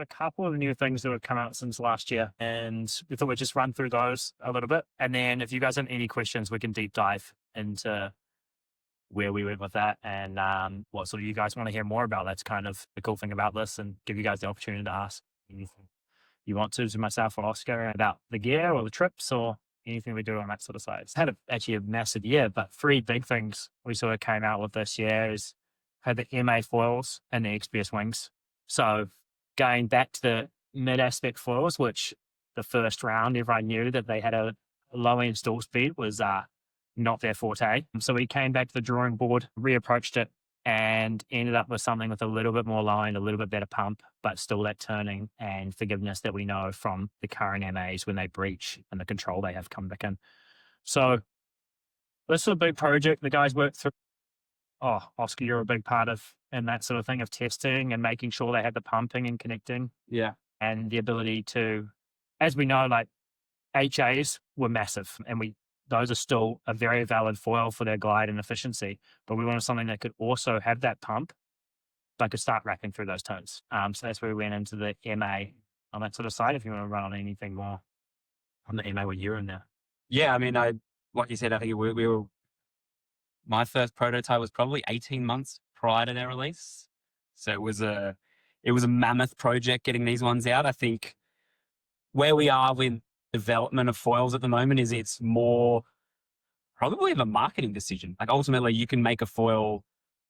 a couple of new things that have come out since last year, and we thought we'd just run through those a little bit. And then if you guys have any questions, we can deep dive into where we went with that and what sort of you guys want to hear more about. That's kind of the cool thing about this, and give you guys the opportunity to ask anything you want to myself or Oskar about the gear or the trips or anything we do on that sort of side. It's had actually a massive year, but three big things we sort of came out with this year is had the MA foils and the XPS wings. So going back to the mid-aspect foils, which the first round, everyone knew that they had a low install speed was not their forte. So we came back to the drawing board, reapproached it, and ended up with something with a little bit more line, a little bit better pump, but still that turning and forgiveness that we know from the current MAs when they breach and the control they have come back in. So this is a big project the guys worked through. Oh, Oskar, you're a big part of and that sort of thing of testing and making sure they had the pumping and connecting. Yeah. And the ability to, as we know, like HAs were massive, and those are still a very valid foil for their glide and efficiency, but we wanted something that could also have that pump, but could start racking through those tones. So that's where we went into the MA on that sort of side. If you want to run on anything more on the MA, what you're in there. Yeah. I mean, like you said, I think we were, my first prototype was probably 18 months prior to their release. So it was a mammoth project getting these ones out. I think where we are with development of foils at the moment is it's more probably of a marketing decision. Like ultimately you can make a foil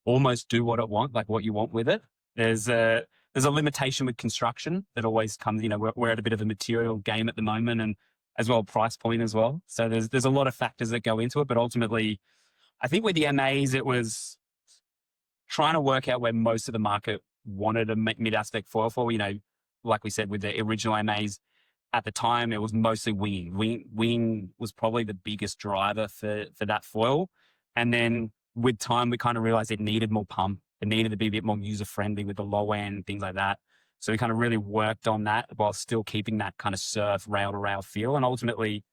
almost do what it wants, like what you want with it. There's a limitation with construction that always comes, we're at a bit of a material game at the moment, and as well price point as well. So there's a lot of factors that go into it, but ultimately I think with the MAs, it was trying to work out where most of the market wanted a mid-aspect foil for. Like we said, with the original MAs, at the time, it was mostly winging. Wing was probably the biggest driver for that foil. And then with time, we kind of realized it needed more pump. It needed to be a bit more user-friendly with the low end, things like that. So we kind of really worked on that while still keeping that kind of surf rail-to-rail feel. And ultimately,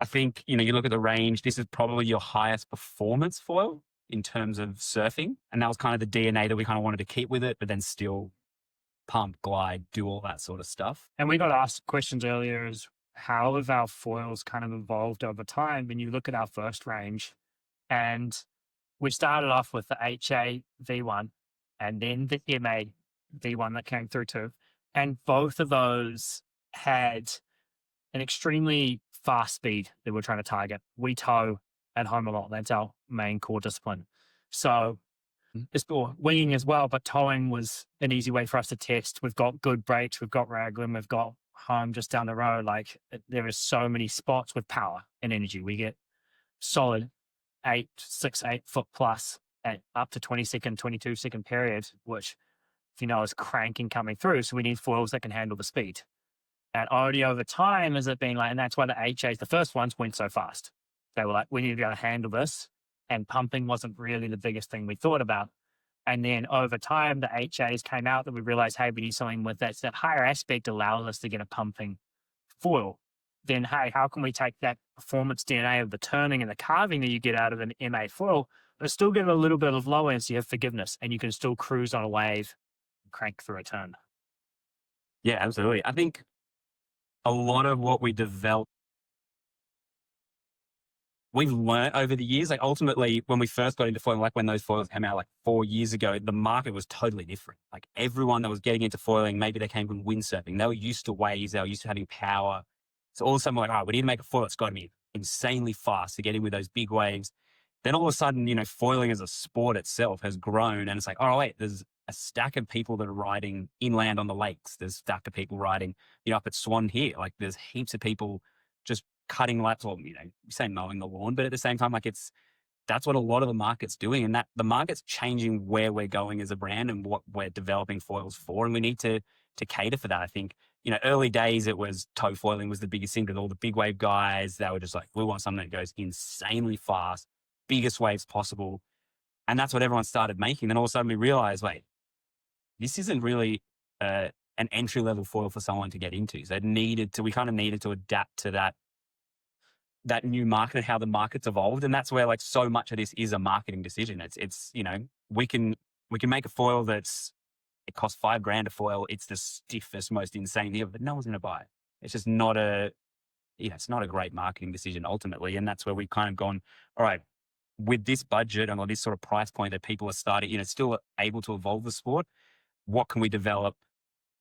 I think, you look at the range, this is probably your highest performance foil in terms of surfing. And that was kind of the DNA that we kind of wanted to keep with it, but then still pump, glide, do all that sort of stuff. And we got asked questions earlier is how have our foils kind of evolved over time? When you look at our first range, and we started off with the HA V1 and then the MA V1 that came through too. And both of those had an extremely fast speed that we're trying to target. We tow at home a lot. That's our main core discipline. So it's winging as well, but towing was an easy way for us to test. We've got good brakes, we've got Raglan, we've got home just down the road. Like there is so many spots with power and energy. We get solid 8 foot plus at up to 20-second, 22-second period, which is cranking coming through. So we need foils that can handle the speed. And only over time has it been like, and that's why the HAs, the first ones went so fast. They were like, we need to be able to handle this. And pumping wasn't really the biggest thing we thought about. And then over time, the HAs came out that we realized, hey, we need something with that higher aspect allows us to get a pumping foil. Then, hey, how can we take that performance DNA of the turning and the carving that you get out of an MA foil, but still get a little bit of low end so you have forgiveness and you can still cruise on a wave and crank through a turn? Yeah, absolutely. I think a lot of what we developed, we've learned over the years. Like ultimately, when we first got into foiling, like when those foils came out like 4 years ago, the market was totally different. Like everyone that was getting into foiling, maybe they came from windsurfing. They were used to waves. They were used to having power. So all of a sudden we're like, all right, we need to make a foil that's got to be insanely fast to get in with those big waves. Then all of a sudden, foiling as a sport itself has grown, and it's like, oh wait, there's a stack of people that are riding inland on the lakes. There's a stack of people riding, up at Swan here. Like there's heaps of people just cutting laps, or you say mowing the lawn, but at the same time, like that's what a lot of the market's doing, and that the market's changing where we're going as a brand and what we're developing foils for, and we need to cater for that. I think early days it was tow foiling was the biggest thing, because all the big wave guys, they were just like, we want something that goes insanely fast, biggest waves possible, and that's what everyone started making. Then all of a sudden we realized, wait, this isn't really an entry level foil for someone to get into. So we kind of needed to adapt to that new market and how the market's evolved. And that's where like so much of this is a marketing decision. It's we can make a foil that's it costs $5,000 a foil. It's the stiffest, most insane thing, but no one's going to buy it. It's just not it's not a great marketing decision ultimately. And that's where we've kind of gone, all right, with this budget and on this sort of price point that people are starting, still able to evolve the sport, what can we develop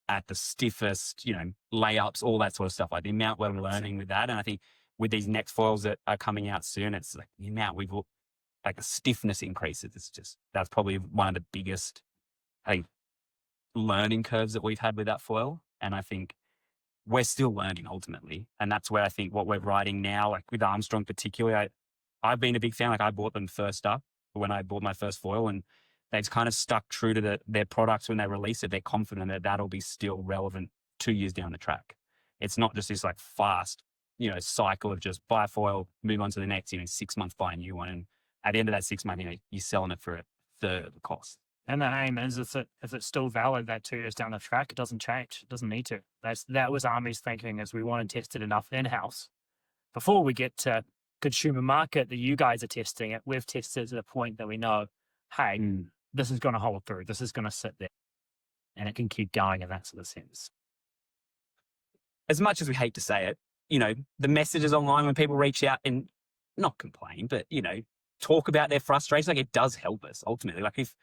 at the stiffest, layups, all that sort of stuff, like the amount we're learning with that. And I think with these next foils that are coming out soon, it's like the amount the stiffness increases. That's probably one of the biggest, learning curves that we've had with that foil. And I think we're still learning ultimately. And that's where I think what we're writing now, like with Armstrong particularly, I've been a big fan. Like I bought them first up when I bought my first foil, and they've kind of stuck true to their products when they release it. They're confident that that'll be still relevant 2 years down the track. It's not just this like fast, cycle of just buy a foil, move on to the next, 6 months, buy a new one. And at the end of that 6 months, you're selling it for a third of the cost. And the aim is if it's still valid that 2 years down the track, it doesn't change. It doesn't need to. That was Army's thinking, is we want to test it enough in-house before we get to consumer market that you guys are testing it. We've tested it to the point that we know, hey, this is going to hold through. This is going to sit there. And it can keep going in that sort of sense. As much as we hate to say it, the messages online when people reach out and not complain, but, talk about their frustrations, like it does help us ultimately. Like if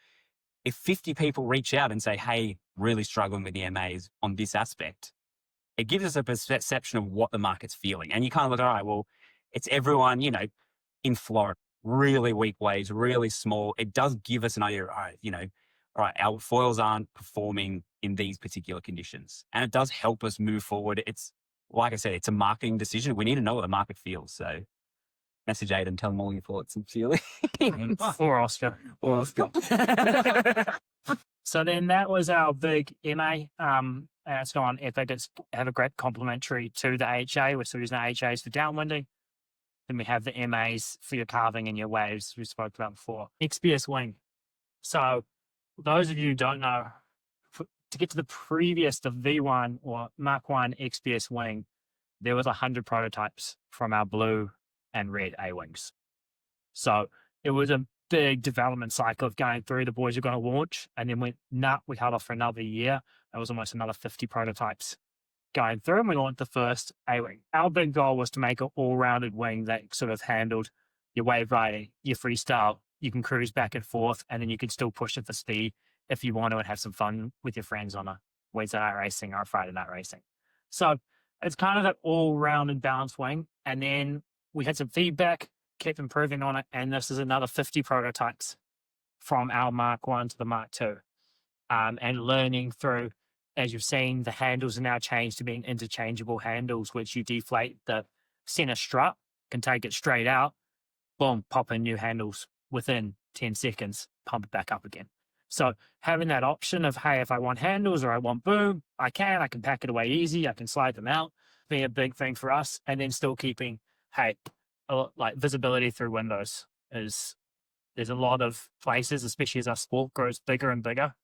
50 people reach out and say, hey, really struggling with the MAs on this aspect, it gives us a perception of what the market's feeling. And you kind of look, all right, well, it's everyone, in Florida, really weak waves, really small. It does give us an idea, all right, our foils aren't performing in these particular conditions. And it does help us move forward. It's, like I said, it's a marketing decision. We need to know what the market feels. So message Aidan, tell them all your thoughts and feelings. Or Oskar. So then that was our big MA. It's gone epic. It's have a great complementary to the HA. We're still using the HAs for downwinding. Then we have the MAs for your carving and your waves we spoke about before. XPS wing. So those of you who don't know, to get to the V1 or Mark 1 XPS wing, there was 100 prototypes from our blue and red A-wings. So it was a big development cycle of going through. The boys are going to launch, and then we held off for another year. That was almost another 50 prototypes going through, and we launched the first A-wing. Our big goal was to make an all-rounded wing that sort of handled your wave riding, your freestyle. You can cruise back and forth, and then you can still push it for speed if you want to and have some fun with your friends on a Wednesday night racing or a Friday night racing. So it's kind of that all-rounded balanced wing. And then we had some feedback, kept improving on it, and this is another 50 prototypes from our Mark 1 to the Mark 2. And learning through, as you've seen, the handles are now changed to being interchangeable handles, which you deflate the center strut, can take it straight out, boom, pop in new handles within 10 seconds, pump it back up again. So having that option of, hey, if I want handles or I want boom, I can pack it away easy, I can slide them out, be a big thing for us. And then still keeping, hey, like visibility through windows there's a lot of places, especially as our sport grows bigger and bigger.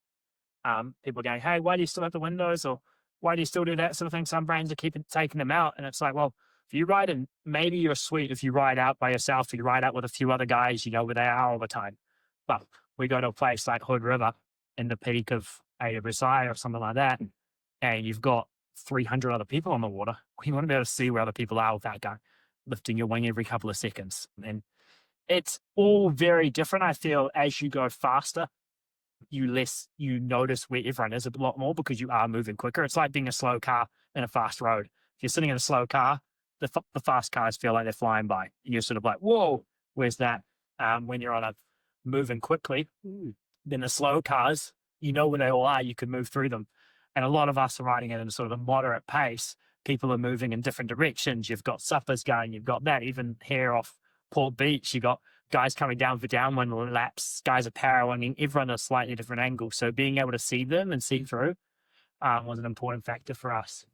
People are going, hey, why do you still have the windows? Or why do you still do that sort of thing? Some brands are taking them out. And it's like, well, if you ride in, maybe you're sweet if you ride out by yourself, or you ride out with a few other guys, you know where they are all the time. But we go to a place like Hood River in the peak of AWSI or something like that, and you've got 300 other people on the water. You want to be able to see where other people are without going, lifting your wing every couple of seconds. And it's all very different. I feel as you go faster, you notice where everyone is a lot more because you are moving quicker. It's like being a slow car in a fast road. If you're sitting in a slow car, the fast cars feel like they're flying by. And you're sort of like, whoa, where's that? When you're on a moving quickly, then the slow cars, you know where they all are, you can move through them. And a lot of us are riding at a sort of a moderate pace. People are moving in different directions. You've got suppers going, you've got that. Even here off Port Beach, you've got guys coming down for downwind laps, guys are power-winging, everyone at a slightly different angle. So being able to see them and see through was an important factor for us.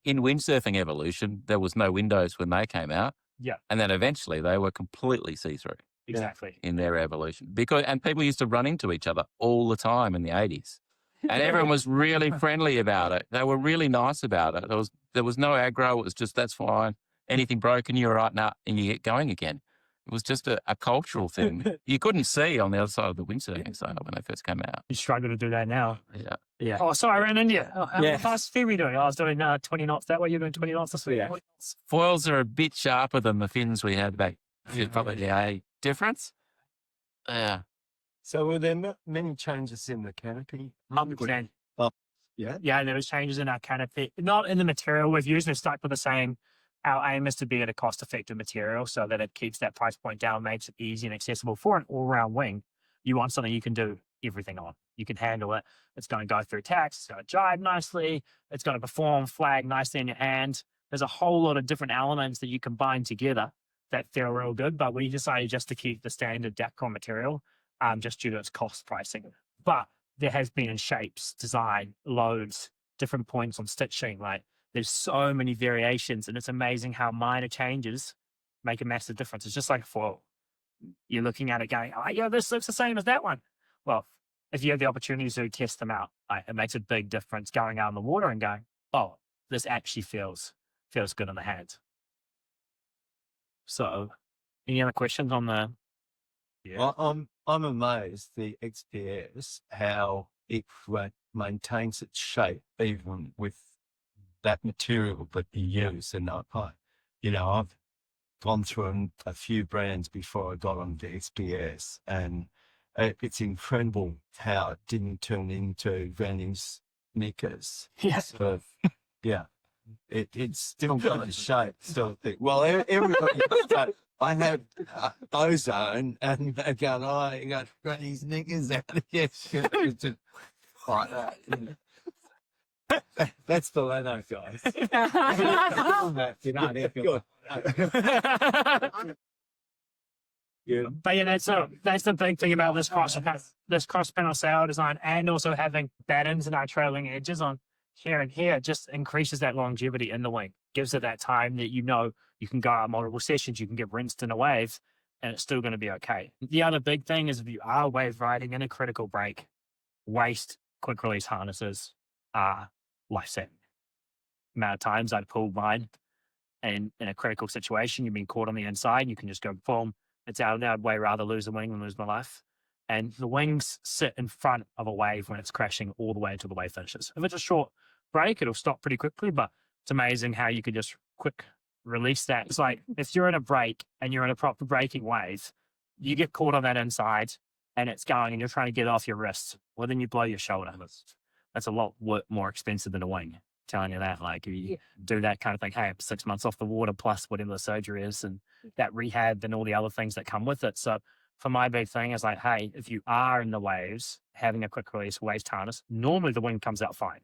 In windsurfing evolution, there was no windows when they came out. Yeah. And then eventually they were completely see-through. Exactly. In their evolution. And people used to run into each other all the time in the 80s. And everyone was really friendly about it. They were really nice about it. There was no aggro. It was just, that's fine. Anything broken, you're right now, and you get going again. It was just a cultural thing. You couldn't see on the other side of the windsurfing side when they first came out. You struggle to do that now. Yeah. Yeah. Oh, sorry, I ran into you. Oh, how Yeah. fast speed were you doing? I was doing 20 knots that way. You're doing 20 knots this way. Yeah. Foils are a bit sharper than the fins we had back. Probably a difference. Yeah. So were there many changes in the canopy? 100%. Yeah. Yeah, there was changes in our canopy, not in the material we've used. We've stuck with the same. Our aim is to be at a cost-effective material so that it keeps that price point down, makes it easy and accessible for an all-round wing. You want something you can do everything on. You can handle it. It's going to go through tacks. It's going to jibe nicely. It's going to perform flag nicely in your hand. There's a whole lot of different elements that you combine together that feel real good. But we decided just to keep the standard Dacron material, just due to its cost pricing. But there has been in shapes, design, loads, different points on stitching. Like there's so many variations, and it's amazing how minor changes make a massive difference. It's just like a foil. You're looking at it going, oh, yeah, this looks the same as that one. Well, if you have the opportunity to test them out, it makes a big difference going out in the water and going, oh, this actually feels good in the hands. So, any other questions on the? Yeah. I'm amazed the XPS how it maintains its shape even with that material that you use. And I've gone through a few brands before I got on the XPS, and it's incredible how it didn't turn into Granny's knickers. Yes. But yeah, it's still got a shape. Still thick. Well, everybody. I had ozone, and they're going, oh, you got Granny's knickers out of here. Like that. That's the Leno, guys. Yeah. But yeah, that's the big thing about this cross panel sail design, and also having battens and our trailing edges on here and here just increases that longevity in the wing. Gives it that time that you can go out multiple sessions, you can get rinsed in a wave, and it's still going to be okay. The other big thing is if you are wave riding in a critical break, waist quick release harnesses are life-saving. Amount of times I'd pulled mine, and in a critical situation, you've been caught on the inside, you can just go boom, it's out and I'd way rather lose a wing than lose my life. And the wings sit in front of a wave when it's crashing all the way until the wave finishes. If it's a short break, it'll stop pretty quickly, but it's amazing how you could just quick release that. It's like if you're in a break and you're in a proper breaking wave, you get caught on that inside and it's going and you're trying to get off your wrist. Well, then you blow your shoulder. That's a lot more expensive than a wing. Telling you that, like if you do that kind of thing, hey, 6 months off the water plus whatever the surgery is and that rehab and all the other things that come with it. So for my big thing is like, hey, if you are in the waves, having a quick release waist harness, normally the wing comes out fine.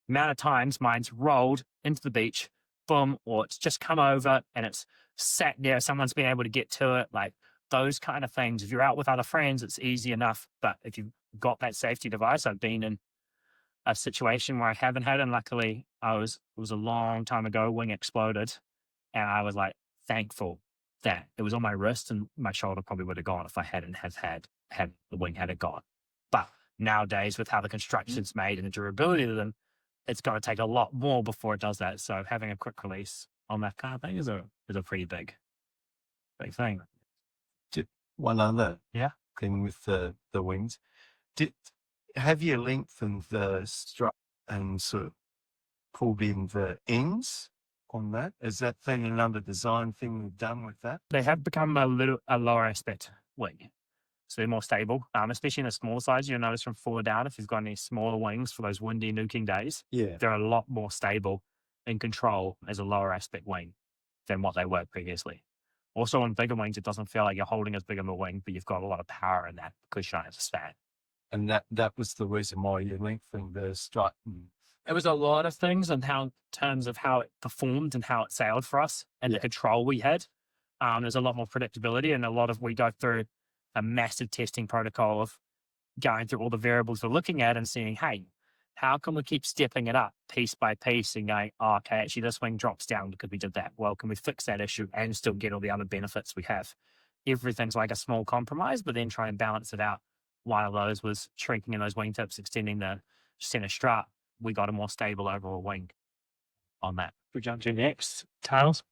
Amount of times mine's rolled into the beach, boom, or it's just come over and it's sat there, someone's been able to get to it, like those kind of things. If you're out with other friends, it's easy enough. But if you've got that safety device, I've been in a situation where I haven't had it, and luckily it was a long time ago, wing exploded, and I was like thankful that it was on my wrist, and my shoulder probably would have gone if I hadn't had the wing had it gone. But nowadays, with how the construction's made and the durability of them, it's going to take a lot more before it does that. So having a quick release on that kind of thing is a pretty big thing. One other thing with the wings. Have you lengthened the strut and sort of pulled in the ends on that? Has that been another design thing we've done with that? They have become a lower aspect wing. So they're more stable, especially in the small size. You'll notice from forward down, if you've got any smaller wings for those windy nuking days, they're a lot more stable in control as a lower aspect wing than what they were previously. Also on bigger wings, it doesn't feel like you're holding as big of a wing, but you've got a lot of power in that because you don't have to stand. And that was the reason why you lengthened the strut. It was a lot of things in terms of how it performed and how it sailed for us and the control we had. There's a lot more predictability, and we go through a massive testing protocol of going through all the variables we're looking at and seeing, hey, how can we keep stepping it up piece by piece and going, oh, okay, actually this wing drops down because we did that. Well, can we fix that issue and still get all the other benefits we have? Everything's like a small compromise, but then try and balance it out. One of those was shrinking in those wingtips, extending the center strut. We got a more stable overall wing on that. We jump to next, tails.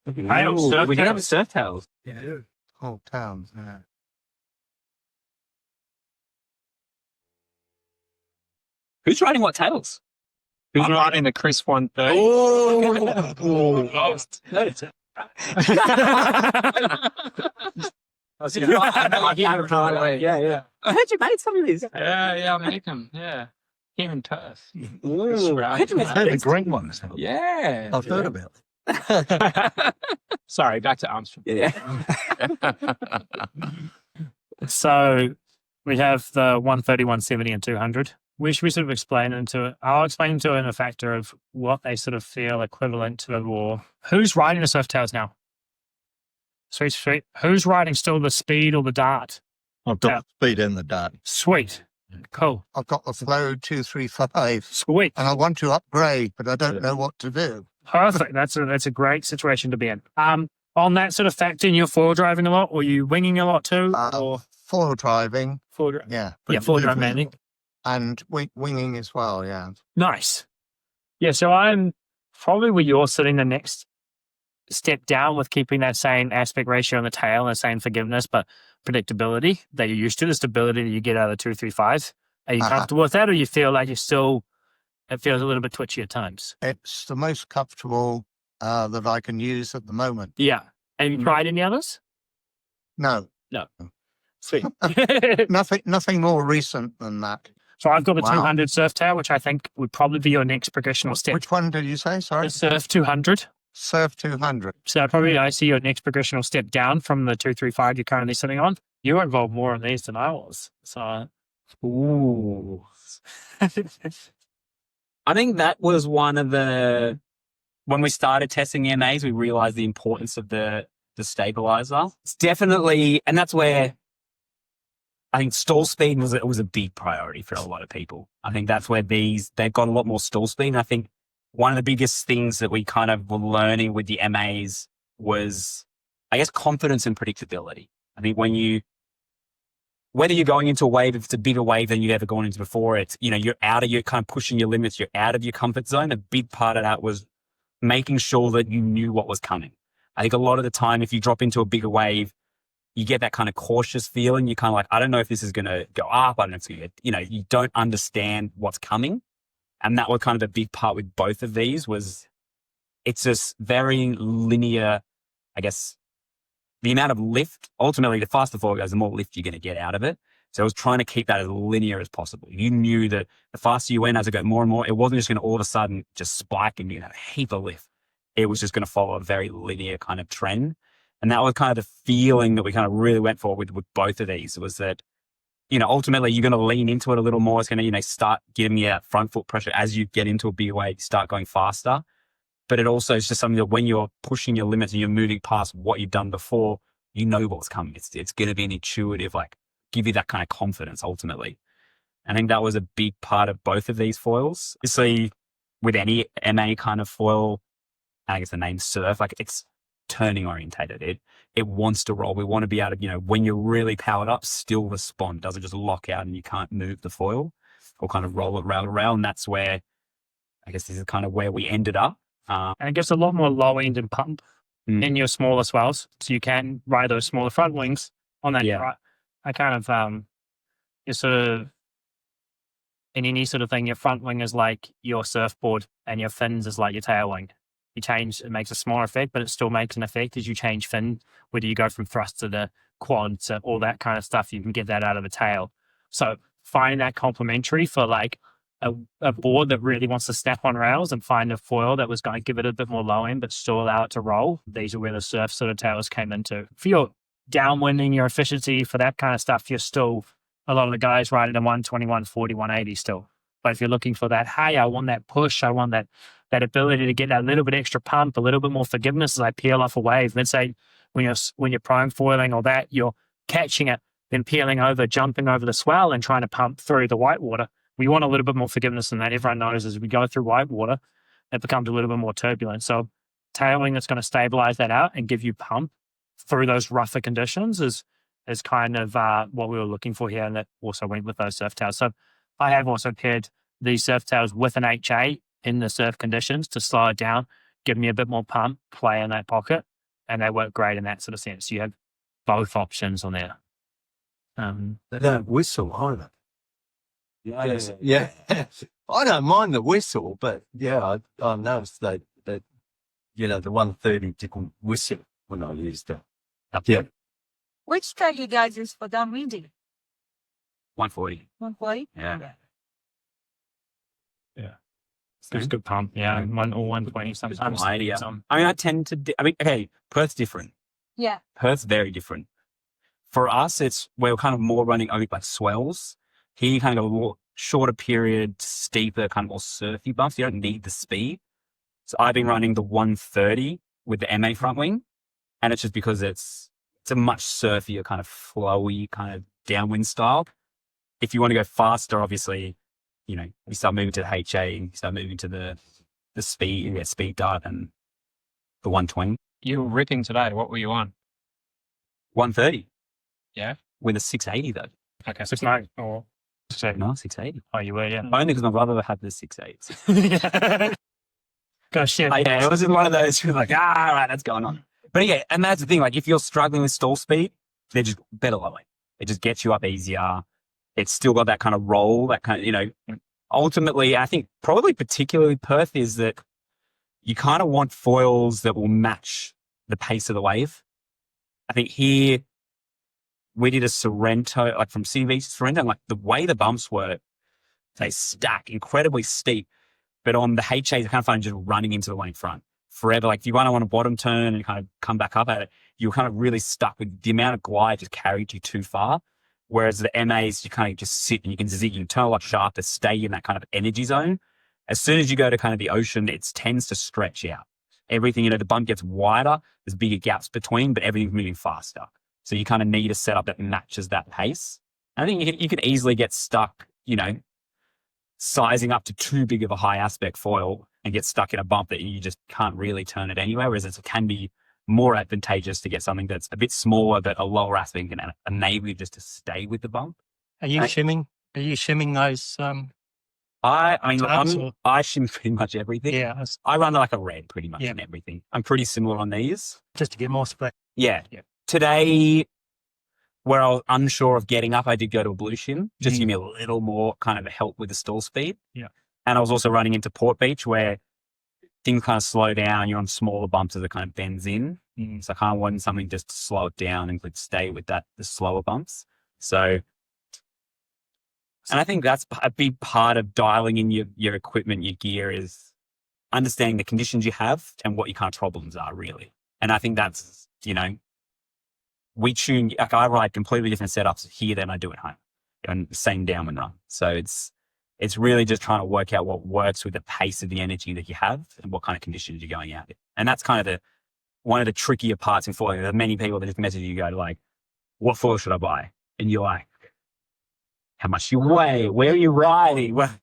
Tails, We can have surf tails. Yeah. Whole towns. Yeah. Who's riding what tails? Who's riding the Chris 130? Yeah. I heard you made some of these. Yeah, I make them. Yeah, here in Perth. I heard you made The green ones. Yeah. I've heard about it. Sorry, back to Armstrong. Yeah. So we have the 130, 170, and 200. We should sort of explain into it. I'll explain into it in a factor of what they sort of feel equivalent to, or who's riding the surf tails now. Sweet. Who's riding still the speed or the dart? I've got speed in the dart. Sweet. Cool. I've got the Flow 235, Sweet. and I want to upgrade, but I don't know what to do. Perfect. That's a great situation to be in. On that sort of factor, you're foil driving a lot, or you winging a lot too, or Foil driving, foil driving? yeah. Yeah, foil driving mainly. And winging as well, yeah. Nice. Yeah, so I'm probably where you're sitting the next step down with keeping that same aspect ratio on the tail and the same forgiveness, but predictability that you're used to, the stability that you get out of the 235. Are you comfortable with that, or you feel like it feels a little bit twitchy at times? It's the most comfortable that I can use at the moment. Yeah. Have you tried any others? No, Sweet. nothing more recent than that. So I've got the Wow. 200 surf tail, which I think would probably be your next progressional step. Which one did you say? Sorry? The surf 200. Surf 200. So I see your next progressional step down from the 235 you're currently sitting on. You were involved more in these than I was. So, Ooh. I think that was one of when we started testing the MAs, we realized the importance of the stabilizer. It's definitely, and that's where I think stall speed was a big priority for a lot of people. I think that's where they've got a lot more stall speed. And I think one of the biggest things that we kind of were learning with the MAs was, I guess, confidence and predictability. I think whether you're going into a wave, if it's a bigger wave than you've ever gone into before, it's, you're kind of pushing your limits, you're out of your comfort zone. A big part of that was making sure that you knew what was coming. I think a lot of the time, if you drop into a bigger wave, you get that kind of cautious feeling. You're kind of like, I don't know if this is going to go up. I don't know if it's going to, you don't understand what's coming. And that was kind of the big part with both of these was it's just very linear, I guess, the amount of lift. Ultimately, the faster the foil goes, the more lift you're going to get out of it. So I was trying to keep that as linear as possible. You knew that the faster you went, as it got more and more, it wasn't just going to all of a sudden just spike and you have a heap of lift. It was just going to follow a very linear kind of trend. And that was kind of the feeling that we kind of really went for with both of these was that, ultimately you're going to lean into it a little more. It's going to, start giving you that front foot pressure as you get into a bigger wave, you start going faster. But it also is just something that when you're pushing your limits and you're moving past what you've done before, you know what's coming. It's going to be an intuitive, give you that kind of confidence ultimately. I think that was a big part of both of these foils. Obviously, with any MA kind of foil, I guess the name surf, it's turning orientated. It wants to roll. We want to be able to, when you're really powered up, still respond. Doesn't just lock out and you can't move the foil or kind of roll it around. And that's where, I guess this is kind of where we ended up. and it gives a lot more low end and pump in your smaller swells. So you can ride those smaller front wings on that. Yeah. I kind of, you're sort of, in any sort of thing, your front wing is like your surfboard and your fins is like your tail wing. You change, it makes a smaller effect, but it still makes an effect as you change fin, whether you go from thrust to the quad to all that kind of stuff, you can get that out of the tail. So finding that complementary for a board that really wants to snap on rails and find a foil that was going to give it a bit more low end, but still allow it to roll. These are where the surf sort of tails came into. For your downwinding, your efficiency for that kind of stuff, you're still, a lot of the guys riding a 120, 140, 180 still. But if you're looking for that, hey, I want that push, I want that ability to get that little bit extra pump, a little bit more forgiveness as I peel off a wave. Let's say when you're prone foiling or that, you're catching it, then peeling over, jumping over the swell and trying to pump through the white water. We want a little bit more forgiveness than that. Everyone knows as we go through white water, it becomes a little bit more turbulent. So tailing that's going to stabilize that out and give you pump through those rougher conditions is kind of what we were looking for here. And that also went with those surf tails. So I have also paired these surf tails with an HA in the surf conditions to slow it down, give me a bit more pump, play in that pocket. and they work great in that sort of sense. You have both options on there. They don't whistle either. Yeah. Yeah. I don't mind the whistle, but yeah, I noticed that, you know, the 130 didn't whistle when I used it. Yeah. Which track you guys use for downwinding? 140. 140? Yeah. It's a good pump. Yeah, 120 sometimes. Idea. I mean, I tend to. Okay, Perth's different. Yeah. Perth's very different. For us, we're kind of more running only like swells. Here, you kind of go shorter period, steeper, kind of more surfy bumps. You don't need the speed. So I've been running the 130 with the MA front wing, and it's just because it's a much surfier, kind of flowy, kind of downwind style. If you want to go faster, obviously, you know, you start moving to the HA, you start moving to the speed, you get speed dart and the 120. You were ripping today. What were you on? 130. Yeah. With a 680 though. Okay. 690 or No, 680. oh, you were, yeah. Only because my brother had the 6.8s. Yeah. Gosh, yeah. Yeah, it was one of those who like, all right, that's going on. But yeah, and that's the thing. Like, if you're struggling with stall speed, they're just better lowering. It just gets you up easier. It's still got that kind of roll, that kind of, you know, ultimately, I think probably particularly Perth is that you kind of want foils that will match the pace of the wave. I think here we did a Sorrento, like from CV to Sorrento, and like the way the bumps were, they stack incredibly steep. But on the HAs, I kind of find just running into the one in front forever. Like if you want to bottom turn and kind of come back up at it, you're kind of really stuck with the amount of glide just carried you too far. Whereas the MAs, you kind of just sit and you can zig, you can turn a lot sharper, stay in that kind of energy zone. As soon as you go to kind of the ocean, it tends to stretch out. Everything, you know, the bump gets wider, there's bigger gaps between, but everything's moving faster. So you kind of need a setup that matches that pace. I think you can easily get stuck, you know, sizing up to too big of a high aspect foil and get stuck in a bump that you just can't really turn it anywhere. Whereas it can be more advantageous to get something that's a bit smaller, but a lower aspect can enable you just to stay with the bump. Are you shimming? Are you shimming those? I mean, Tabs or- I shim pretty much everything. Yeah, that's I run like a red pretty much Yeah. in everything. I'm pretty similar on these. just to get more spec. Yeah. Yeah. Today, where I was unsure of getting up, I did go to a blue shim just to give me a little more kind of help with the stall speed. Yeah. And I was also running into Port Beach where things kind of slow down. You're on smaller bumps as it kind of bends in. So I kind of wanted something just to slow it down and stay with the slower bumps. So, and I think that's a big part of dialing in your equipment, your gear, is understanding the conditions you have and what your kind of problems are really. And I think that's, you know, we tune, like I ride completely different setups here than I do at home and the same downwind run. So it's really just trying to work out what works with the pace of the energy that you have and what kind of conditions you're going out in. And that's kind of one of the trickier parts in foiling. There are many people that just message you, go like, what foil should I buy? And you're like, how much you weigh? Where are you riding? Well,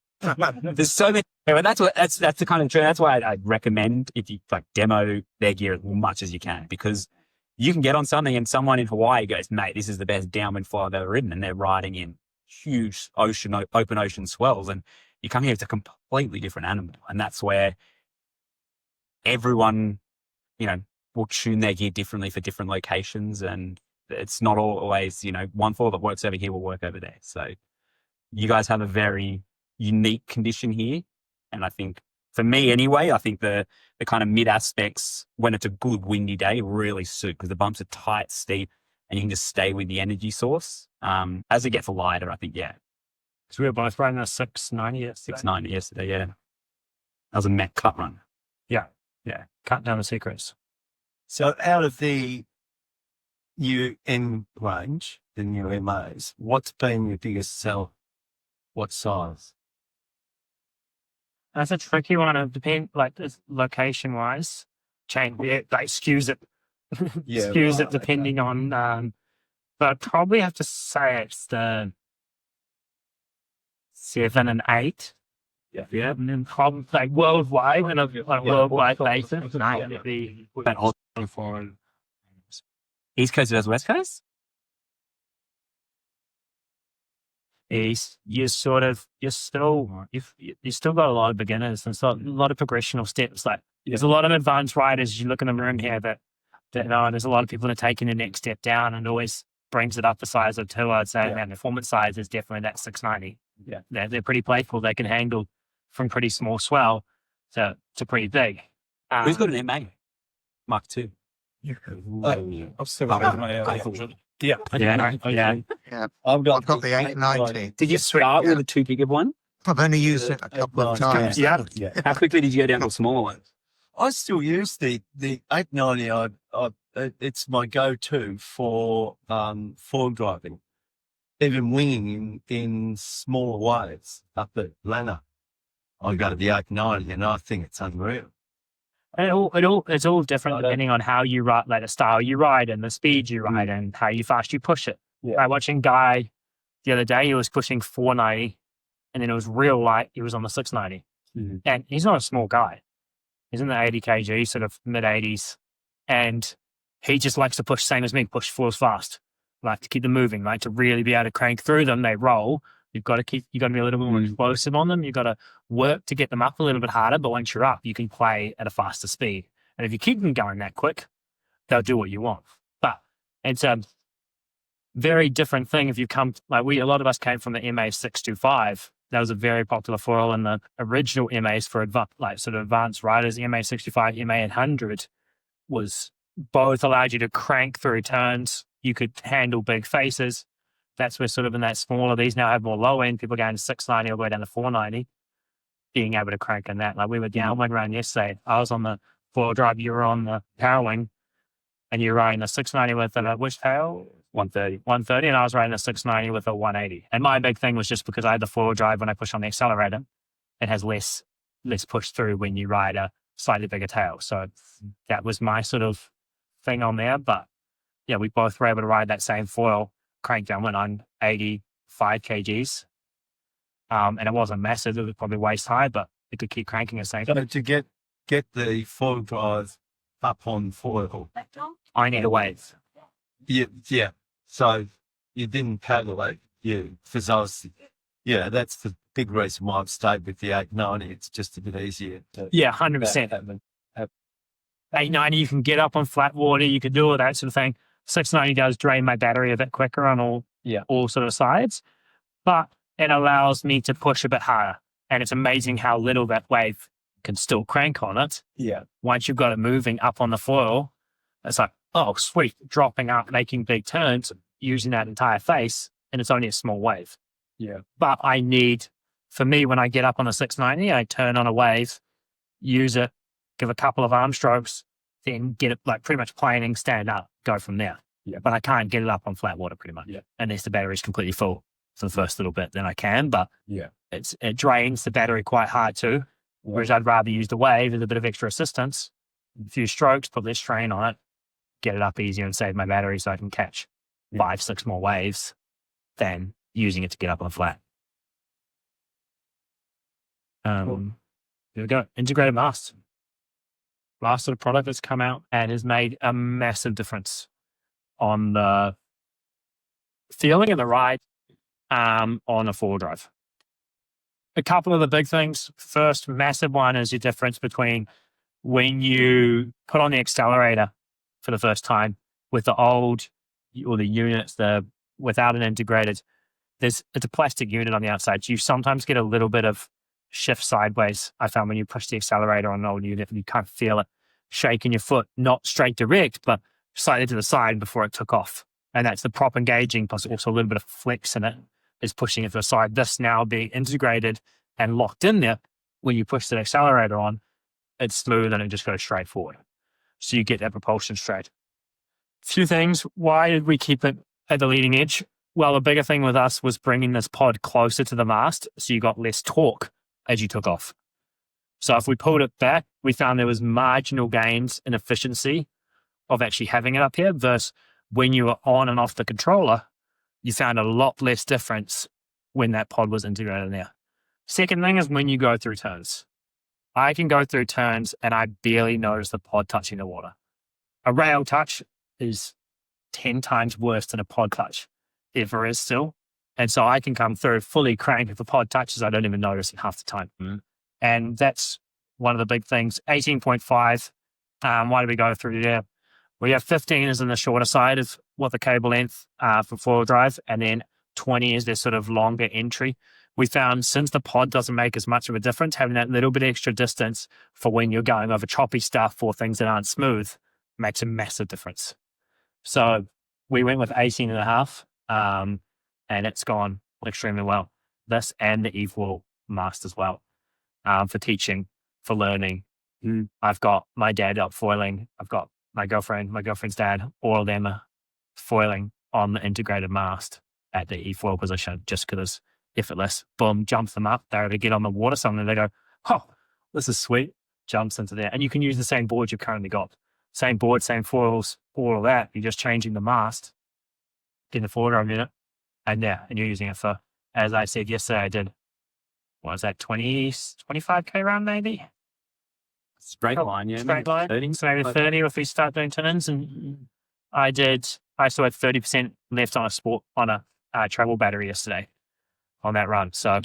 there's so many. But that's the kind of, that's why I recommend if you like demo their gear as much as you can, because you can get on something and someone in Hawaii goes, mate, this is the best downwind foil I've ever ridden. And they're riding in huge open ocean swells. And you come here, it's a completely different animal. And that's where everyone, you know, will tune their gear differently for different locations. And it's not always, you know, one foil that works over here will work over there. So you guys have a very unique condition here. And I think for me anyway, I think the kind of mid aspects when it's a good windy day really suit because the bumps are tight, steep, and you can just stay with the energy source. As it gets lighter, I think, yeah. So we were both running a 690 yesterday. 690 yesterday, yeah. That was a Met cut run. Yeah. Cut down the secrets. So out of the UN range, the new MAs, what's been your biggest sell? What size? That's a tricky one. It depends, like location wise, change it, like skews it, skews it depending on. But I'd probably have to say it's the 7 and 8. Yeah, and then probably like worldwide, when I've like worldwide basis, it'd be That whole for East Coast versus West Coast? is you still got a lot of beginners and so a lot of progressional steps. Like there's a lot of advanced riders you look in the room here that There's a lot of people that are taking the next step down and always brings it up the size of 2. I'd say, man, performance size is definitely that 690. Yeah. They're pretty playful. They can handle from pretty small swell to pretty big. Who's got an MA? Mark II. I've still got my Yeah. I've got the 890. Did you start with a 2 gig one? I've only used it a couple of times. Yeah. How quickly did you go down to a smaller one? I still use the 890. It's my go-to for foil driving, even winging in smaller waves up at Lanna. I go to the 890 and I think it's unreal. It's all different depending on how you ride, like the style you ride and the speed you ride and how fast you push it. Yeah. I watching Guy the other day, he was pushing 490 and then it was real light. He was on the 690 and he's not a small guy. He's in the 80 kg, sort of mid 80s. And he just likes to push, same as me, push foils fast, like to keep them moving, like to really be able to crank through them. They roll. You got to be a little bit more explosive on them. You've got to work to get them up a little bit harder. But once you're up, you can play at a faster speed. And if you keep them going that quick, they'll do what you want. But it's a very different thing if you come, a lot of us came from the MA 625. That was a very popular foil in the original MAs for advanced riders. MA 65, MA 800 was both allowed you to crank through turns. You could handle big faces. That's where sort of in that smaller, these now have more low end. People going to 690 all the way down to 490, being able to crank in that. Like we were down, I went around yesterday. I was on the four drive, you were on the power wing, and you were riding the 690 with a which tail? 130, and I was riding a 690 with a 180. And my big thing was just because I had the four drive when I push on the accelerator, it has less push through when you ride a slightly bigger tail. So that was my sort of thing on there. But yeah, we both were able to ride that same foil. Crank down went on 85 kgs. And it wasn't massive, it was probably waist high, but it could keep cranking at the same time. So to get the foil drive up on foil, I need a wave. yeah. So you didn't paddle it, because that's the big reason why I've stayed with the 890. It's just a bit easier. 100%. 890, you can get up on flat water, you can do all that sort of thing. 690 does drain my battery a bit quicker on all sort of sides, but it allows me to push a bit harder. And it's amazing how little that wave can still crank on it. Yeah. Once you've got it moving up on the foil, it's like, oh, sweet, dropping up, making big turns, using that entire face, and it's only a small wave. Yeah. But for me, when I get up on a 690, I turn on a wave, use it, give a couple of arm strokes, then get it like pretty much planing, stand up, go from there. Yeah. But I can't get it up on flat water pretty much. Yeah. Unless the battery's completely full for the first little bit, then I can. But Yeah. it drains the battery quite hard too. Whereas I'd rather use the wave as a bit of extra assistance, a few strokes, put less strain on it, get it up easier and save my battery so I can catch 5-6 more waves than using it to get up on flat. Cool. There we go. Integrated Mast. Last sort of product that's come out and has made a massive difference on the feeling and the ride on a four-wheel drive. A couple of the big things. First, massive one is your difference between when you put on the accelerator for the first time with the old or the units, without an integrated, it's a plastic unit on the outside. So you sometimes get a little bit of shift sideways. I found when you push the accelerator on an old unit, you can't feel it shaking your foot, not straight direct, but slightly to the side before it took off. And that's the prop engaging, plus also a little bit of flex in it is pushing it to the side. This now being integrated and locked in there, when you push the accelerator on, it's smooth and it just goes straight forward. So you get that propulsion straight. Few things. Why did we keep it at the leading edge? Well, the bigger thing with us was bringing this pod closer to the mast, so you got less torque as you took off. So if we pulled it back, we found there was marginal gains in efficiency of actually having it up here versus when you were on and off the controller, you found a lot less difference when that pod was integrated in there. Second thing is when you go through turns. I can go through turns and I barely notice the pod touching the water. A rail touch is 10 times worse than a pod touch, if there is still. And so I can come through fully crank. If the pod touches, I don't even notice it half the time. And that's one of the big things. 18.5, why did we go through there? We have 15 is in the shorter side of what the cable length for four-wheel drive, and then 20 is this sort of longer entry. We found since the pod doesn't make as much of a difference, having that little bit extra distance for when you're going over choppy stuff or things that aren't smooth makes a massive difference. So we went with 18 and a half, and it's gone extremely well. This and the E4 Mast as well, for teaching, for learning. I've got my dad up foiling. I've got my girlfriend's dad, all of them are foiling on the integrated mast at the E4 position just because it's effortless. Boom, jumps them up. They're able to get on the water something. They go, oh, this is sweet. Jumps into there. And you can use the same board you've currently got. Same board, same foils, all of that. You're just changing the mast, getting the four-wheel drive unit, and you're using it for, as I said yesterday, I did, what was that, 25K round maybe? Straight line, yeah. Straight line. 30. So maybe 30 if we start doing turn-ins. And I still had 30% left on a travel battery yesterday on that run. So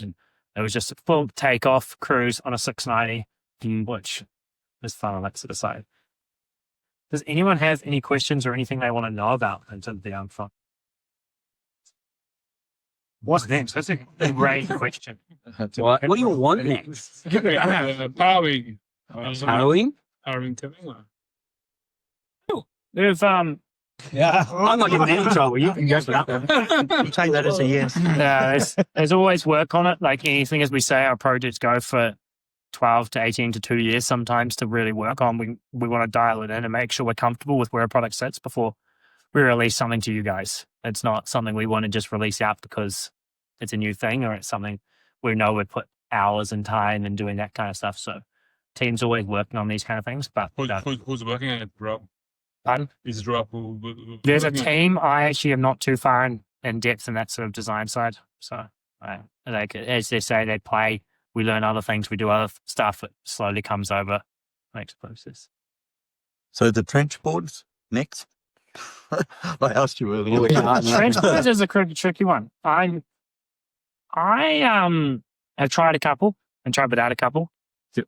it was just a full takeoff cruise on a 690, which is fun on that sort of side. Does anyone have any questions or anything they want to know about in terms of the front? What's next? That's a great question. What do you want next? Powering. Harrowing? Powering tipping. There's Yeah. I'm not getting any trouble. You can go for that one. Take that as a yes. there's always work on it. Like anything, as we say, our projects go for 12 to 18 to 2 years sometimes to really work on. We want to dial it in and make sure we're comfortable with where a product sits before we release something to you guys. It's not something we want to just release out because it's a new thing or it's something we know we put hours and time and doing that kind of stuff. So team's always working on these kind of things. But Who's working on it, Rob? pardon? Is Rob There's a team. I actually am not too far in depth in that sort of design side. So like as they say, they play. We learn other things. We do other stuff. It slowly comes over. Makes a process. So the trench boards next. I asked you earlier. Trench boards is a tricky one. I have tried a couple and tried without a couple.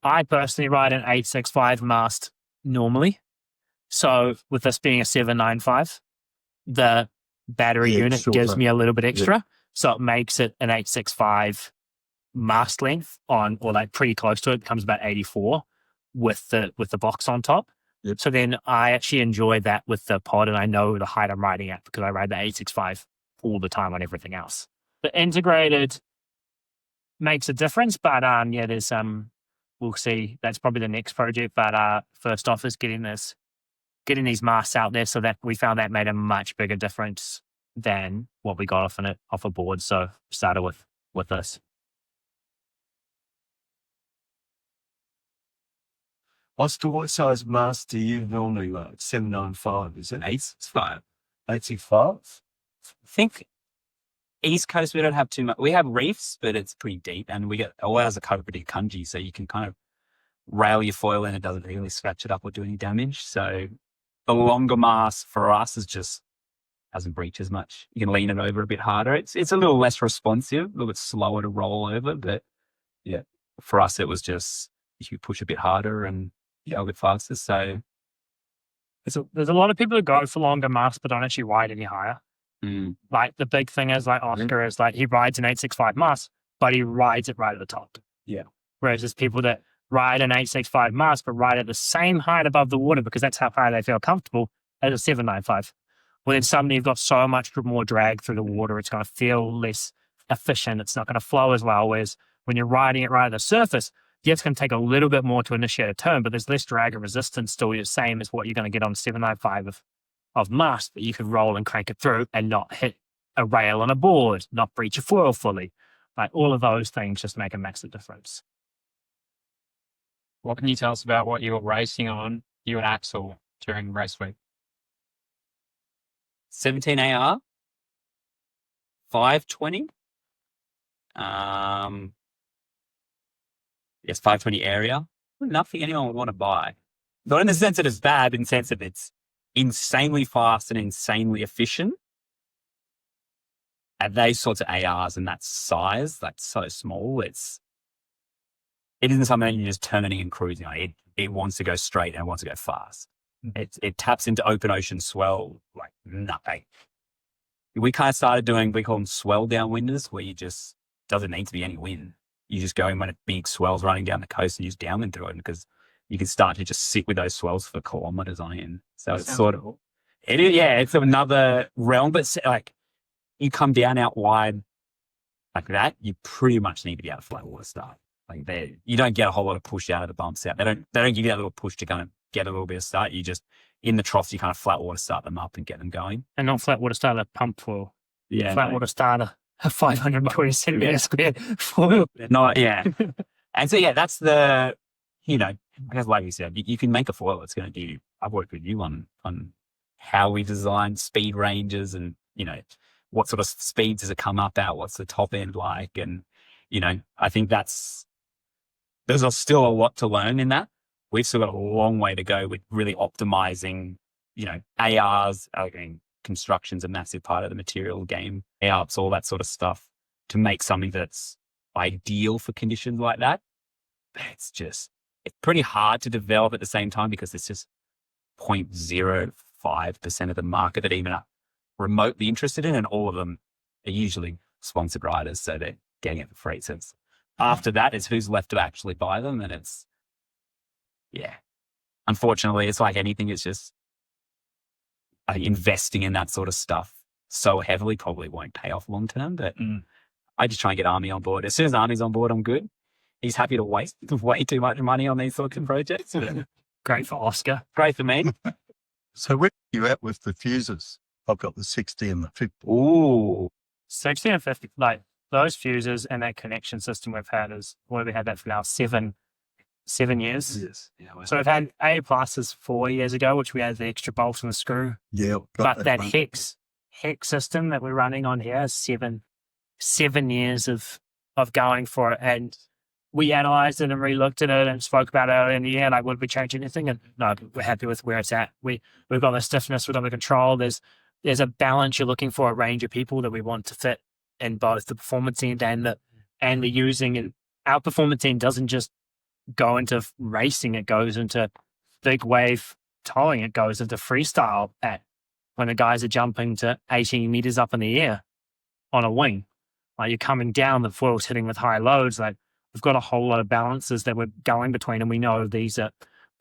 I personally ride an 865 mast normally. So with this being a 795, the battery unit gives me a little bit extra. Yeah. So it makes it an 865 mast length on, or like pretty close to it, comes about 84 with the box on top. Yep. So then I actually enjoy that with the pod, and I know the height I'm riding at because I ride the 865 all the time on everything else. The integrated makes a difference, but there's we'll see. That's probably the next project. But first off is getting these masts out there, so that we found that made a much bigger difference than what we got off a board. So started with this. Oskar, what size mast do you normally ride? 795, is it? 865. 865? I think East Coast, we don't have too much. We have reefs, but it's pretty deep, and we get always a cover pretty cungy, so you can kind of rail your foil in. It doesn't really scratch it up or do any damage. So the longer mast for us is just doesn't breach as much. You can lean it over a bit harder. It's a little less responsive, a little bit slower to roll over, but yeah, for us it was just you push a bit harder and go a bit faster. So there's a lot of people who go for longer masts but don't actually ride any higher. Like the big thing is like Oskar is like he rides an 865 mast, but he rides it right at the top. Yeah. Whereas there's people that ride an 865 mast but ride at the same height above the water because that's how high they feel comfortable as a 795. Well, then suddenly you've got so much more drag through the water, it's going to feel less efficient. It's not going to flow as well. Whereas when you're riding it right at the surface, it's going to take a little bit more to initiate a turn, but there's less drag and resistance still the same as what you're going to get on 795 of mast, but you can roll and crank it through and not hit a rail on a board, not breach a foil fully. Like all of those things just make a massive difference. What can you tell us about what you were racing on, you and Axel, during race week? 17 AR, 520. Yes, 520 area. Nothing anyone would want to buy. Not in the sense that it's bad, in the sense that it's insanely fast and insanely efficient. At those sorts of ARs and that size, that's so small, it isn't something that you're just turning and cruising on. It wants to go straight and it wants to go fast. It taps into open ocean swell like nothing. We kind of started doing, we call them swell downwinders, where you just, doesn't need to be any wind. You just go in when a big swell's running down the coast and you just downwind through it, because you can start to just sit with those swells for kilometers on end. So it's sort of, it is, yeah, it's another realm, but like you come down out wide like that, you pretty much need to be able to flat water start. Like you don't get a whole lot of push out of the bumps out. They don't give you that little push to kind of get a little bit of start. You just, in the troughs, you kind of flat water start them up and get them going. And not flat water starter pump foil. Yeah. Flat water starter, a 520 centimeter square foil. Not, yeah. And so, yeah, that's the, you know, I guess like you said, you can make a foil that's going to do, I've worked with you on how we design speed ranges and, you know, what sort of speeds does it come up at? What's the top end like? And, you know, I think there's still a lot to learn in that. We've still got a long way to go with really optimizing, you know, ARs, again, construction's a massive part of the material game, ARPs, all that sort of stuff, to make something that's ideal for conditions like that. But it's pretty hard to develop at the same time, because it's just 0.05% of the market that even are remotely interested in, and all of them are usually sponsored riders, so they're getting it for free. So after that is who's left to actually buy them, and it's, yeah, unfortunately, it's like anything. It's just investing in that sort of stuff so heavily probably won't pay off long term. But I just try and get Army on board. As soon as Army's on board, I'm good. He's happy to waste way too much money on these sorts of projects. Great for Oskar. Great for me. So where are you at with the fuses? I've got the 60 and the 50. Ooh. 60 and 50, like those fuses and that connection system we've had we had that for now 7 years. Yes. Yeah, well, So we've had A pluses 4 years ago, which we had the extra bolt and the screw. Yeah. But that hex system that we're running on here is 7 years of going for it. And we analyzed it and re-looked at it and spoke about it earlier in the year, like, would we change anything? And no, we're happy with where it's at. We've got the stiffness, we've got the control. There's a balance. You're looking for a range of people that we want to fit in both the performance end and the using. And our performance end doesn't just go into racing, it goes into big wave towing, it goes into freestyle when the guys are jumping to 18 meters up in the air on a wing. Like, you're coming down, the foil's hitting with high loads. Like, we've got a whole lot of balances that we're going between, and we know these are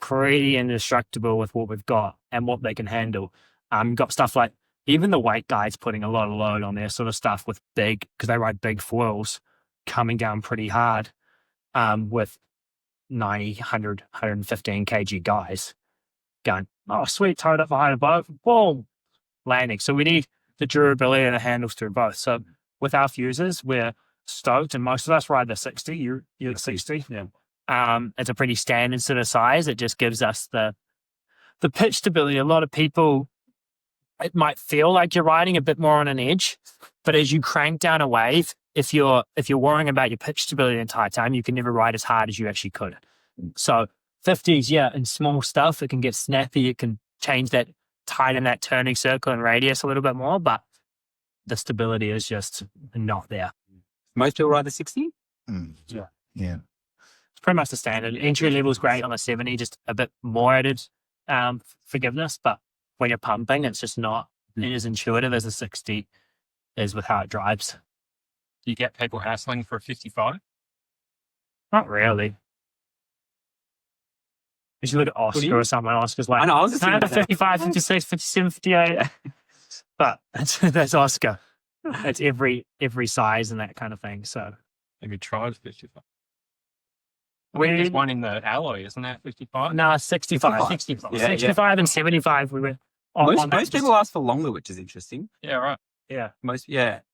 pretty indestructible with what we've got and what they can handle. Got stuff like, even the weight guys putting a lot of load on their sort of stuff with because they ride big foils, coming down pretty hard with 90, 100, 115 kg guys going, oh, sweet, towed up behind a boat, boom, landing. So we need the durability and the handles through both. So with our fuses, we're stoked, and most of us ride the 60. You're at 60. Yeah. It's a pretty standard sort of size. It just gives us the pitch stability. A lot of people, it might feel like you're riding a bit more on an edge, but as you crank down a wave, if you're worrying about your pitch stability the entire time, you can never ride as hard as you actually could. So 50s, yeah, in small stuff, it can get snappy. It can change that, tighten that turning circle and radius a little bit more, but the stability is just not there. Most people ride the 60? Yeah. Yeah. It's pretty much the standard. Entry level is great on the 70, just a bit more added forgiveness, but when you're pumping, it's just not as intuitive as a 60 is with how it drives. Do you get people hassling for a 55? Not really. If you look at Oskar or someone, Oscar's like, I know, I was just thinking about that. 55, 56, 57, 58. But that's Oskar. It's every size and that kind of thing. So Have you tried 55? There's one in the alloy, isn't that 55? No, 65. 65. 65 and 75 we were Most people ask for longer, which is interesting. Yeah, right. Yeah.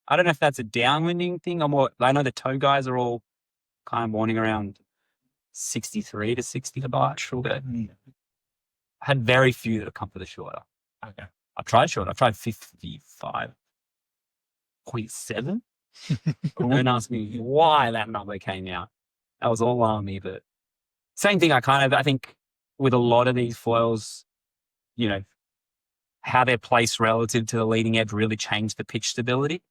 I don't know if that's a downwinding thing or more. I know the tow guys are all kind of wanting around 63 to 60 the batch. I had very few that have come for the shorter. Okay. I've tried shorter. I've tried 55.7. Don't ask me why that number came out. That was all on me, but same thing. I think with a lot of these foils, you know, how they're placed relative to the leading edge really changed the pitch stability.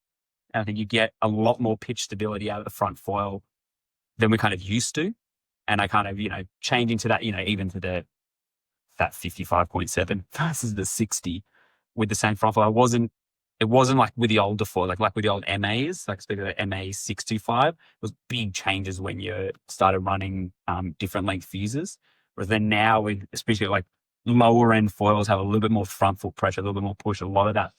And I think you get a lot more pitch stability out of the front foil than we're kind of used to. And I kind of, you know, changing to that, you know, even to the that 55.7 versus the 60 with the same front foil. It wasn't like with the older foil, like with the old MAs, like especially the MA 625. It was big changes when you started running different length fuses. Whereas then now, especially like lower end foils have a little bit more front foot pressure, a little bit more push. A lot of that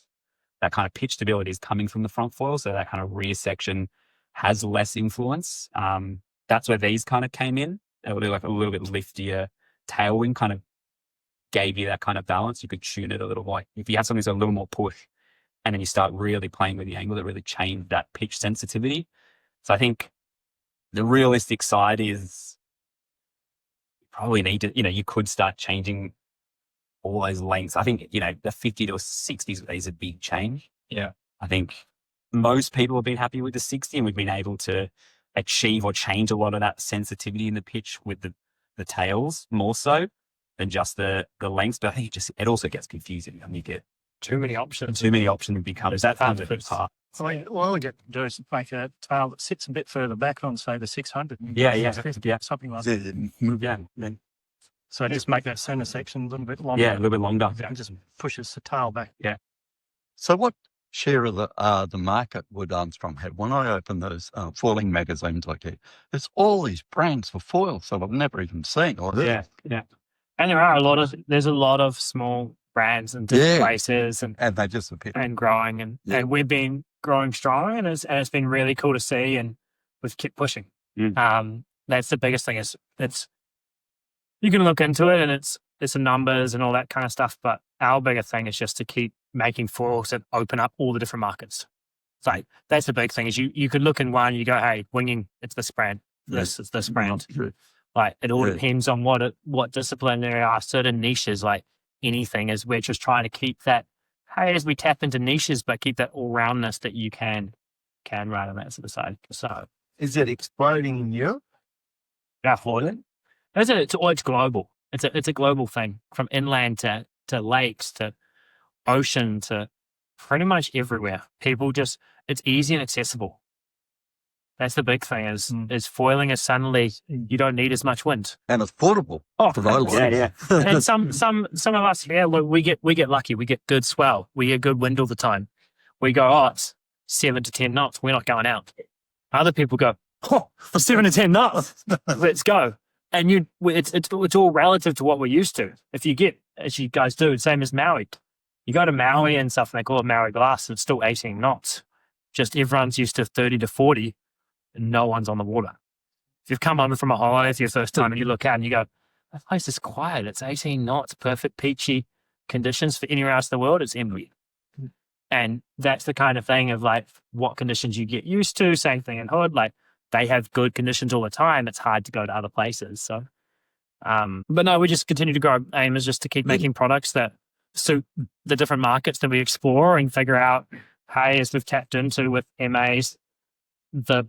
kind of pitch stability is coming from the front foil. So that kind of rear section has less influence. That's where these kind of came in. They were like a little bit liftier tailwind, kind of gave you that kind of balance. You could tune it a little, like if you have something that's a little more push and then you start really playing with the angle, that really changed that pitch sensitivity. So I think the realistic side is you probably need to, you could start changing all those lengths. I think, the 50 to a 60 is a big change. Yeah. I think most people have been happy with the 60, and we've been able to achieve or change a lot of that sensitivity in the pitch with the tails more so than just the lengths. But I think it also gets confusing when you get Too many options. becomes that kind of part. So all we get to do is make a tail that sits a bit further back on, say, the 600. Yeah. Something like that. Yeah. So just make that centre section a little bit longer. Yeah, a little bit longer. And just pushes the tail back. Yeah. So what share of the market would Armstrong have? When I open those foiling magazines like that, there's all these brands for foils that I've never even seen or heard. Yeah. And there's a lot of small brands and different places and they just appear. And growing and we've been growing strong and it's been really cool to see, and we've kept pushing. That's the biggest thing is you can look into it and it's the numbers and all that kind of stuff, but our bigger thing is just to keep making foils that open up all the different markets. So that's the big thing is you could look in one, you go, hey, winging, it's this brand, this is this brand. Like it all depends on what discipline there are. Certain niches, like anything, is we're just trying to keep that, hey, as we tap into niches, but keep that all roundness that you can run on that sort of side. So Is it exploding in Europe? foiling. It's global. It's a global thing, from inland to lakes to ocean to pretty much everywhere. People it's easy and accessible. That's the big thing is foiling is suddenly you don't need as much wind. And it's portable. Oh, yeah. And some of us here, we get lucky. We get good swell. We get good wind all the time. We go, it's 7 to 10 knots. We're not going out. Other people go, 7 to 10 knots. Let's go. And it's all relative to what we're used to. If you get, as you guys do, same as Maui. You go to Maui and stuff, and they call it Maui glass, and it's still 18 knots. Just everyone's used to 30 to 40. And no one's on the water. If you've come home from a holiday for your first time and you look out and you go, that place is quiet. It's 18 knots, perfect peachy conditions for anywhere else in the world. It's empty. And that's the kind of thing of like what conditions you get used to. Same thing in Hood. Like they have good conditions all the time. It's hard to go to other places. So, but no, we just continue to grow. Aim is just to keep making products that suit the different markets that we explore and figure out, hey, as we've tapped into with MAs, the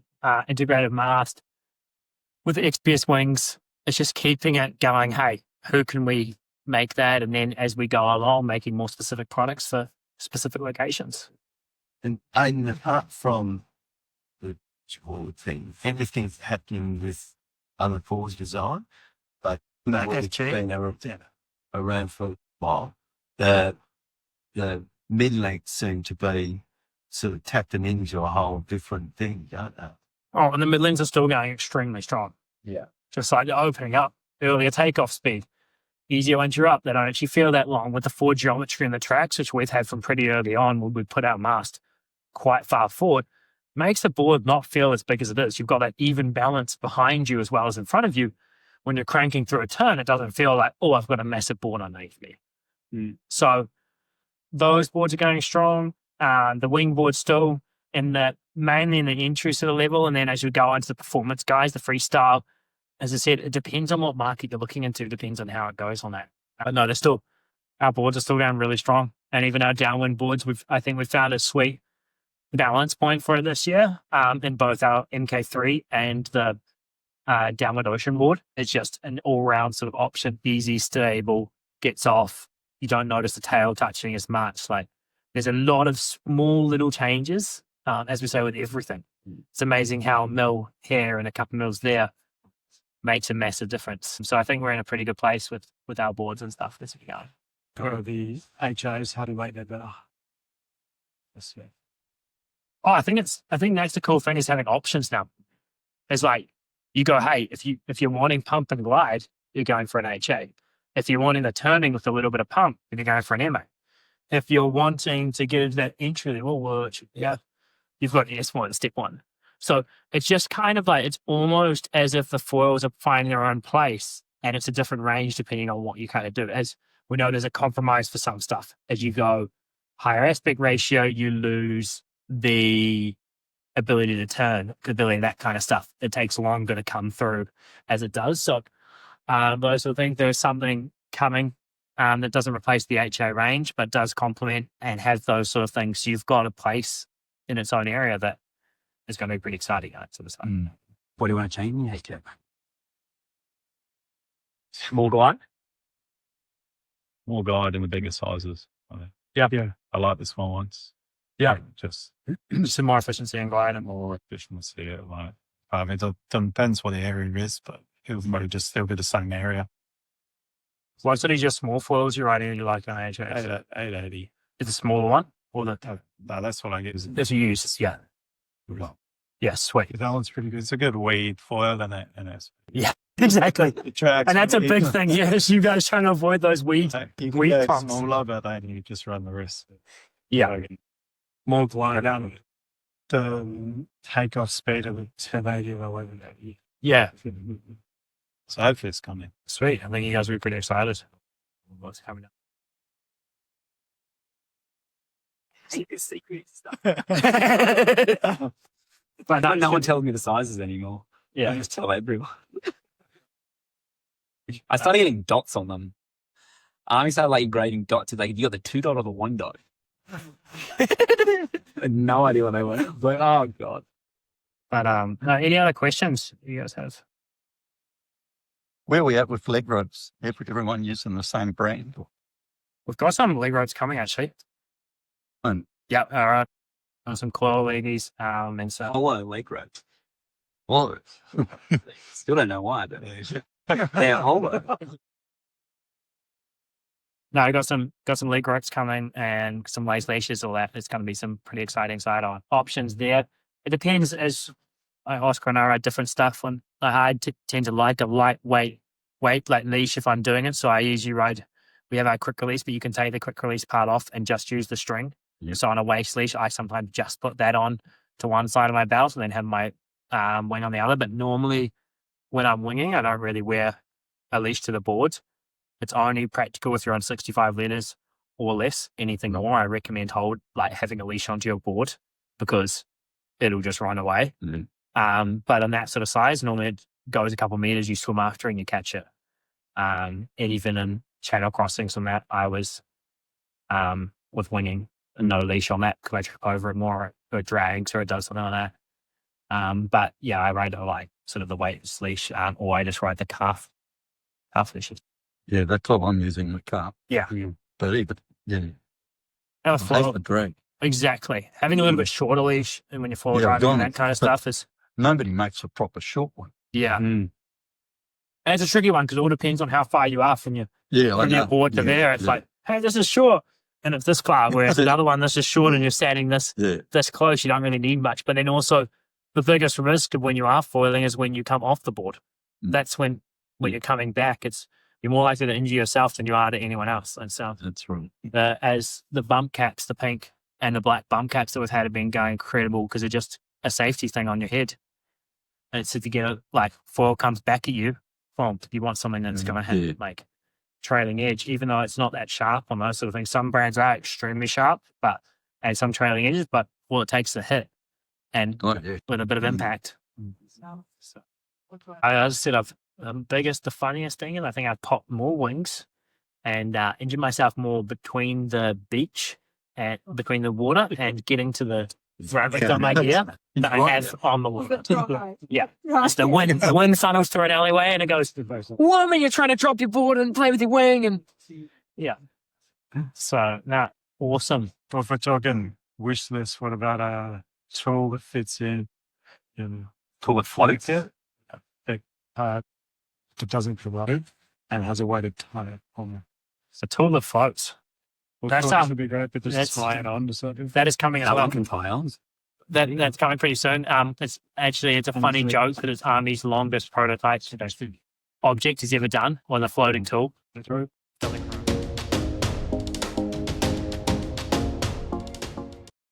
integrated mast with the XPS wings, it's just keeping it going. Hey, who can we make that? And then as we go along, making more specific products for specific locations. And Aidan, apart from the forward thing, everything's happening with other force design, but it's been around for a while. The mid-lengths seem to be sort of tapping into a whole different thing, don't they? Oh, and the mid-lengths are still going extremely strong. Yeah. Just like opening up, earlier takeoff speed. Easier once you're up. They don't actually feel that long with the forward geometry in the tracks, which we've had from pretty early on when we put our mast quite far forward. Makes the board not feel as big as it is. You've got that even balance behind you as well as in front of you. When you're cranking through a turn, it doesn't feel like, I've got a massive board underneath me. So those boards are going strong. The wing board still mainly in the entry sort of level. And then as you go into the performance guys, the freestyle, as I said, it depends on what market you're looking into, depends on how it goes on that. But no, our boards are still going really strong. And even our downwind boards, I think we've found a sweet balance point for it this year in both our MK3 and the downwind ocean board. It's just an all-round sort of option, easy, stable, gets off. You don't notice the tail touching as much. Like there's a lot of small little changes, as we say with everything. It's amazing how a mil here and a couple mils there makes a massive difference. So I think we're in a pretty good place with our boards and stuff this week. Or the HOs, how to make that better. Oh, I think that's the cool thing is having options now. It's like you go, hey, if you're wanting pump and glide, you're going for an HA. If you're wanting the turning with a little bit of pump, then you're going for an MA. If you're wanting to get into that entry level, well, you've got S1, step one. So it's just kind of like, it's almost as if the foils are finding their own place and it's a different range depending on what you kind of do. As we know, there's a compromise for some stuff. As you go higher aspect ratio, you lose the ability to turn, ability, that kind of stuff. It takes longer to come through as it does. So those sort of things, there's something coming that doesn't replace the HA range, but does complement and have those sort of things. So you've got a place in its own area that is going to be pretty exciting. Sort of stuff. What do you want to change in the HA? Small glide. More glide in the bigger sizes. Yeah. I like the small ones. Yeah. Just Some more efficiency and glide and more efficiency. Like, it depends what the area is, but it'll probably just still be the same area. what sort of your small foils you're riding you like on HA? 880. Is the smaller one or the No, that's what I use. that's you use? Yeah. Yeah, sweet. That one's pretty good. It's a good weed foil and it's Exactly. it tracks. And that's a big thing. Yes, you guys trying to avoid those weeds. You Weed can go pumps. smaller, but then you just run the risk. Yeah. More glide out of it. The takeoff speed of the 1080 or 1180. Yeah. So hopefully it's coming. Sweet. I think you guys will be pretty excited. What's coming up? Secret stuff. But No one tells me the sizes anymore. Yeah. I just tell everyone. I started getting dots on them. I started like grading dots. Like, you got the 2 dot or the 1 dot. I had no idea what they were. But oh god. But any other questions you guys have? Where are we at with leg ropes? Everyone using the same brand? We've got some leg ropes coming actually. And Yeah, all right. Some coil leggies, and so Hollow leg ropes. well, Still don't know why, but they're hollow. no, I got some leg ropes coming and some lace leashes, all that. There's going to be some pretty exciting side on options there. It depends, as Oskar and I ride different stuff. When I tend to like a lightweight like leash if I'm doing it. So I usually ride. We have our quick release, but you can take the quick release part off and just use the string. Yeah. So on a waist leash, I sometimes just put that on to one side of my belt and then have my wing on the other. But normally when I'm winging, I don't really wear a leash to the board. It's only practical if you're on 65 liters or less. Anything more, I recommend having a leash onto your board because it'll just run away. Mm-hmm. But on that sort of size, normally it goes a couple of meters, you swim after and you catch it. And even in channel crossings on that, I was with winging and no leash on that because I trip over it more or it drags or it does something like that. But yeah, I ride like sort of the weightless leash or I just ride the calf leashes. yeah, that's what I'm using the car. Yeah. But even, yeah, And a that's flow, the drag. exactly. Having a little bit shorter leash and when you're forward Yeah, driving and done that kind of but- stuff is, Nobody makes a proper short one. yeah. And it's a tricky one because it all depends on how far you are from your Yeah, I from your know. board to Yeah, there. It's yeah. like, hey, this is short. And it's this far, whereas another one, this is short and you're standing this Yeah, close, you don't really need much. But then also the biggest risk of when you are foiling is when you come off the board. Mm. That's when you're coming back, you're more likely to injure yourself than you are to anyone else. And so that's right. as the bump caps, the pink and the black bump caps that we've had have been going incredible because they're just a safety thing on your head. And it's if you get foil comes back at you, boom, you want something that's going to have Yeah. like trailing edge, even though it's not that sharp on those sort of things. Some brands are extremely sharp, and some trailing edges, but all it takes is a hit and Oh, yeah. with a bit of impact. So, I said the funniest thing is I think I've popped more wings and injured myself more between the beach and between the water and getting to the fabric on my gear than I have on the water. Yeah. It's the wind funnels through an alleyway and it goes, woman, you're trying to drop your board and play with your wing. And yeah. So, awesome. Well, if we're talking wish list, what about a tool that fits in? Pull it floats. Big part that doesn't corrode and has a weighted tire on it. It's a tool that floats. Well, That's, that would be great, but just that's- slide it on to something. That is coming as well. Piles. That's coming pretty soon. It's a funny joke that it's Army's longest prototype object he's ever done on a floating tool. That's right.